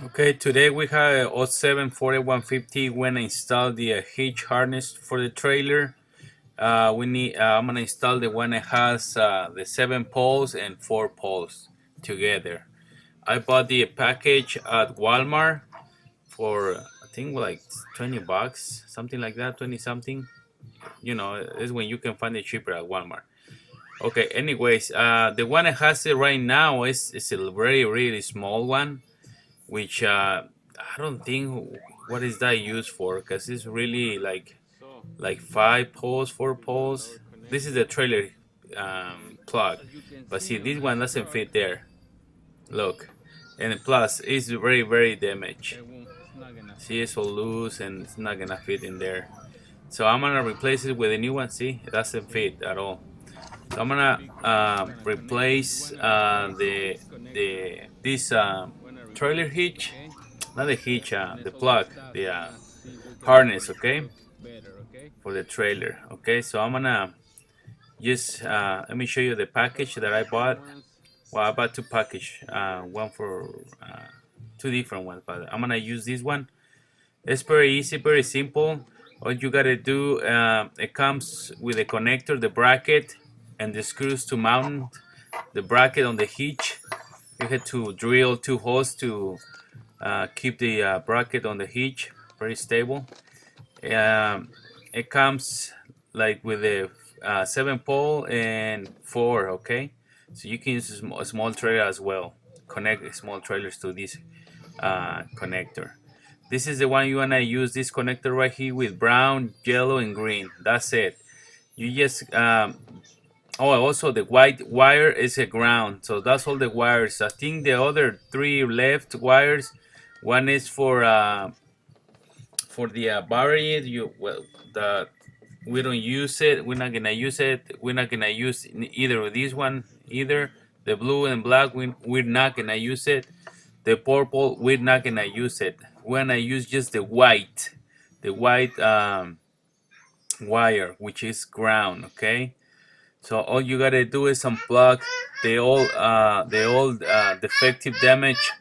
Okay, today we have a 07 4150 when I install the hitch harness for the trailer. I'm gonna install the one that has the 7 poles and 4 poles together. I bought the package at Walmart for I think like 20 bucks, something like that, 20 something. You know, is when you can find it cheaper at Walmart. Okay, anyways, the one that has it right now is a very really small one, which I don't think what is that used for, because it's really like 5 poles, 4 poles. This is the trailer plug, but see this one doesn't fit there. Look, and plus it's very damaged. See, it's so loose and it's not gonna fit in there. So I'm gonna replace it with a new one. See, it doesn't fit at all. So I'm gonna replace the this trailer hitch, not the hitch, the plug, the harness, okay, for the trailer. Okay, so I'm gonna just let me show you the package that I bought. Well, I bought two package, one for two different ones, but I'm gonna use this one. It's very easy, very simple. All you gotta do, it comes with a connector, the bracket, and the screws to mount the bracket on the hitch. You had to drill 2 holes to keep the bracket on the hitch very stable. It comes like with a 7 pole and 4. Okay, so you can use a small trailer as well. Connect small trailers to this connector. This is the one you wanna use. This connector right here with brown, yellow, and green. That's it. You just oh, also the white wire is a ground. So that's all the wires. I think the other 3 left wires. One is for the battery. You well the we don't use it. We're not gonna use it. We're not gonna use either of these one either. The blue and black, we're not gonna use it. The purple, we're not gonna use it. We're gonna use just the white wire, which is ground. Okay. So all you gotta do is unplug the old defective damage.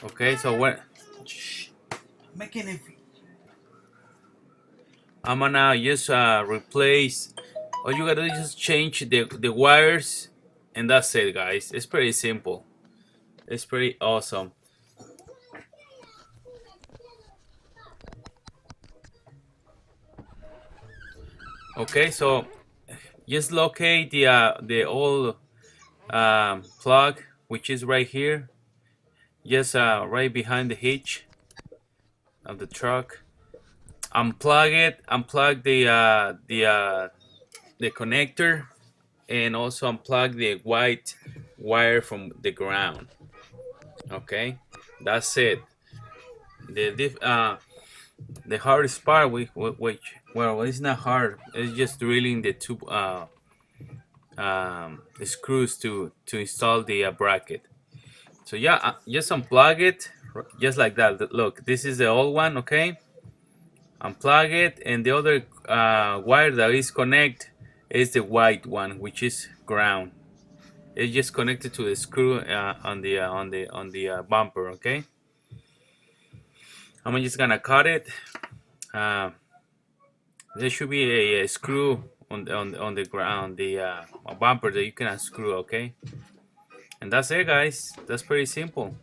Okay. So what? Making it. I'm gonna just replace. All you gotta do is just change the wires, and that's it, guys. It's pretty simple. It's pretty awesome. Okay, so just locate the old plug, which is right here, just right behind the hitch of the truck. Unplug it. Unplug the connector, and also unplug the white wire from the ground. Okay, that's it. The hardest part, which well, it's not hard. It's just drilling the two screws to install the bracket. So yeah, just unplug it, just like that. Look, this is the old one. Okay, unplug it, and the other wire that is connected is the white one, which is ground. It's just connected to the screw on the bumper. Okay, I'm just gonna cut it. Uh, there should be a screw on the ground, the bumper that you can unscrew. Okay, and that's it, guys. That's pretty simple.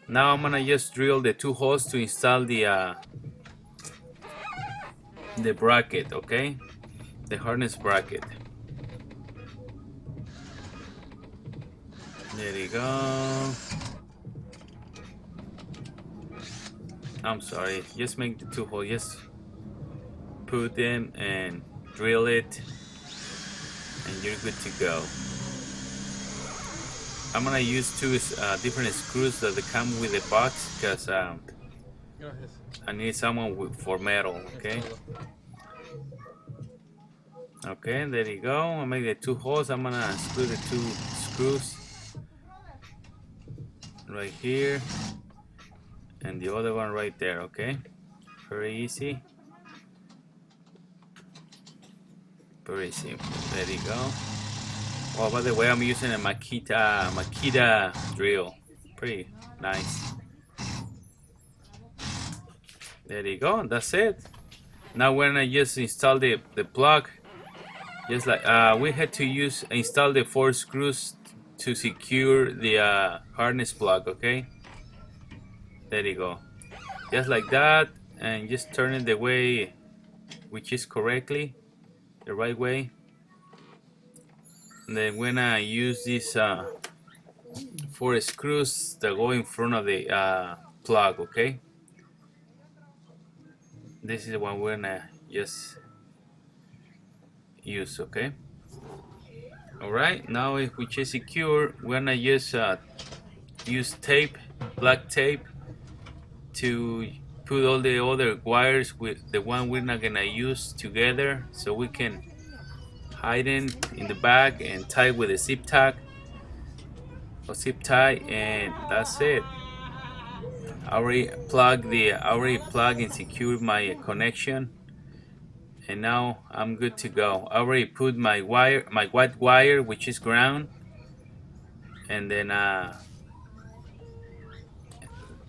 Now I'm gonna just drill the 2 holes to install the bracket. Okay, the harness bracket. There you go. I'm sorry. Just make the 2 holes. Just put them and drill it, and you're good to go. I'm gonna use 2 different screws that come with the box, because I need someone for metal. Okay. Okay, there you go. I make the 2 holes. I'm gonna unscrew the 2 screws right here, and the other one right there. Okay, very easy. Very simple. There you go. Oh, by the way, I'm using a Makita drill. Pretty nice. There you go. That's it. Now when I just install the plug, just like we had to install the 4 screws to secure the harness plug. Okay. There you go. Just like that, and just turn it the way which is correctly, the right way. And then when I use these 4 screws that go in front of the plug, okay. This is what we're gonna just use, okay. All right, now if we just secure, we're gonna just use tape, black tape, to put all the other wires with the one we're not gonna use together, so we can hide in the back and tie with a zip tie, and that's it. I already plugged and secured my connection, and now I'm good to go. I already put my white wire, which is ground, and then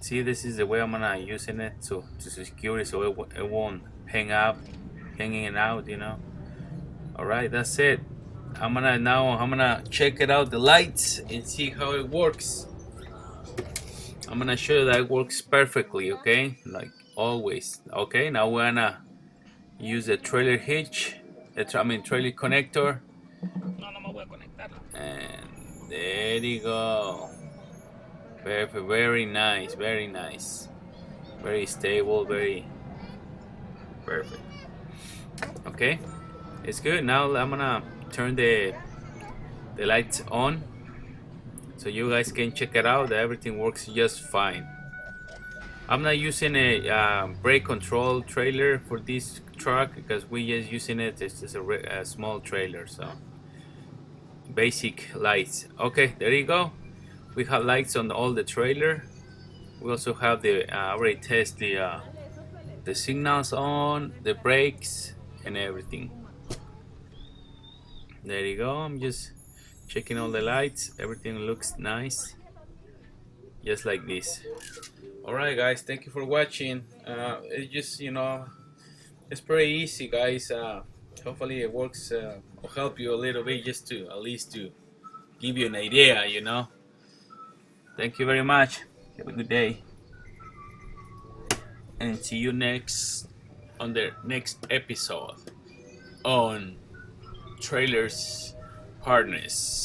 see, this is the way I'm gonna using it to secure it, so it won't hanging out, you know. All right, that's it. I'm gonna check it out, the lights, and see how it works. I'm gonna show you that it works perfectly, okay, like always. Okay, now we're gonna use a trailer hitch, trailer connector, and there you go. Perfect, very nice, very stable, very perfect. Okay, it's good. Now I'm gonna turn the lights on, so you guys can check it out. Everything works just fine. I'm not using a brake control trailer for this truck because we just using it as just a small trailer. So basic lights. Okay, there you go. We have lights on all the trailer. We also have the already test the signals on, the brakes, and everything. There you go. I'm just checking all the lights. Everything looks nice, just like this. All right, guys. Thank you for watching. It's just, it's pretty easy, guys. Hopefully it works. Will help you a little bit, just to at least to give you an idea. Thank you very much. Have a good day, and see you on the next episode on trailers harness.